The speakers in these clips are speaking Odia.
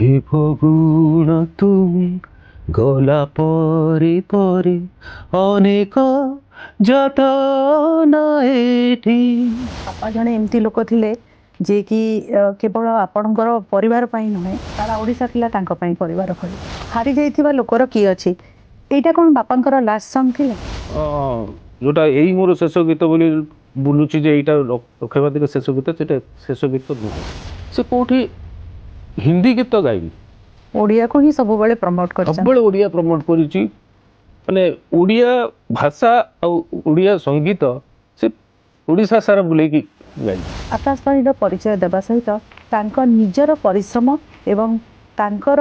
হে ফগুণ তুমি গলা পরে পরে অনেক যতনা এଠି। ବାପା ଜଣେ ଏମିତି ଲୋକ ଥିଲେ ଯିଏକି କେବଳ ଆପଣଙ୍କର ପରିବାର ପାଇଁ ନୁହେଁ, ସାରା ଓଡ଼ିଶା ଥିଲା ତାଙ୍କ ପାଇଁ ପରିବାର ଭଳି। ହାରି ଯାଇଥିବା ଲୋକର କିଏ ଅଛି, ଏଇଟା କ'ଣ ବାପାଙ୍କର ଲାଷ୍ଟ ସଙ୍ଗ ଥିଲା? ଯୋଉଟା ଏଇ ମୋର ଶେଷ ଗୀତ ବୋଲି ବୁଲୁଛି ଯେ ଏଇଟା ଲକ୍ଷବାଦୀର ଶେଷ ଗୀତ, ସେଟା ଶେଷ ଗୀତ ନୁହେଁ। ସେ କୋଉଠି ହିନ୍ଦୀ ଗୀତ ଗାଇନି, ଓଡ଼ିଆକୁ ହିଁ ସବୁବେଳେ ପ୍ରମୋଟ କରିଛନ୍ତି। ସବୁବେଳେ ଓଡ଼ିଆ ପ୍ରମୋଟ କରିଛି। ମାନେ ଓଡ଼ିଆ ଭାଷା ଆଉ ଓଡ଼ିଆ ସଙ୍ଗୀତ ସେ ଓଡ଼ିଶା ସାରା ବୁଲେଇକି ଗାଇଛି। ଆକାଶବାଣୀର ପରିଚୟ ଦେବା ସହିତ ତାଙ୍କ ନିଜର ପରିଶ୍ରମ ଏବଂ ତାଙ୍କର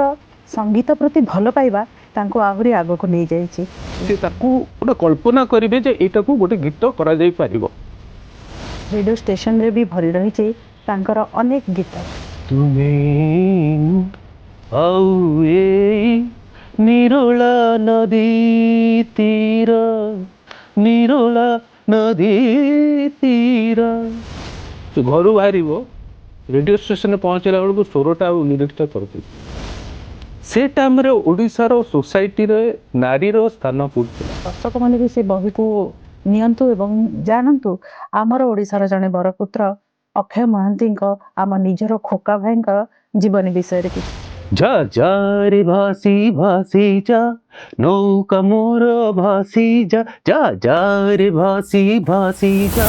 ସଙ୍ଗୀତ ପ୍ରତି ଭଲ ପାଇବା ତାଙ୍କୁ ଆହୁରି ଆଗକୁ ନେଇଯାଇଛି। ସେ ତାକୁ ଗୋଟେ କଳ୍ପନା କରିବେ ଯେ ଏଇଟାକୁ ଗୋଟେ ଗୀତ କରାଯାଇପାରିବ। ରେଡ଼ିଓ ଷ୍ଟେସନରେ ବି ଭରି ରହିଛି ତାଙ୍କର ଅନେକ ଗୀତ। ତୁମେ ଆଉ ଏଇ ନିରୋଳା ନଦୀ ତୀର, ନିରୋଳା ନଦୀ ତୀର। ସେ ଘରୁ ବାହାରିବ, ରେଡ଼ିଓ ଷ୍ଟେସନରେ ପହଞ୍ଚିଲା ବେଳକୁ ସ୍ୱରଟା ଆଉ ଲିରିକ୍ସଟା କରିଦେଇଛି। ସେ ଟାଇମ୍ରେ ଓଡ଼ିଶାର ସୋସାଇଟିରେ ନାରୀର ସ୍ଥାନ କୋଉଠି? ଦର୍ଶକମାନେ ବି ସେ ବହିକୁ ନିଅନ୍ତୁ ଏବଂ ଜାଣନ୍ତୁ ଆମର ଓଡ଼ିଶାର ଜଣେ ବରପୁତ୍ର ଅକ୍ଷୟ ମହାନ୍ତିଙ୍କ, ଆମ ନିଜର ଖୋକା ଭାଇଙ୍କ ଜୀବନୀ ବିଷୟରେ କିଛି। যা যা রে ভাসি ভাসি যা, নৌকা মোর ভাসি যা, যা যা রে ভাসি ভাসি যা।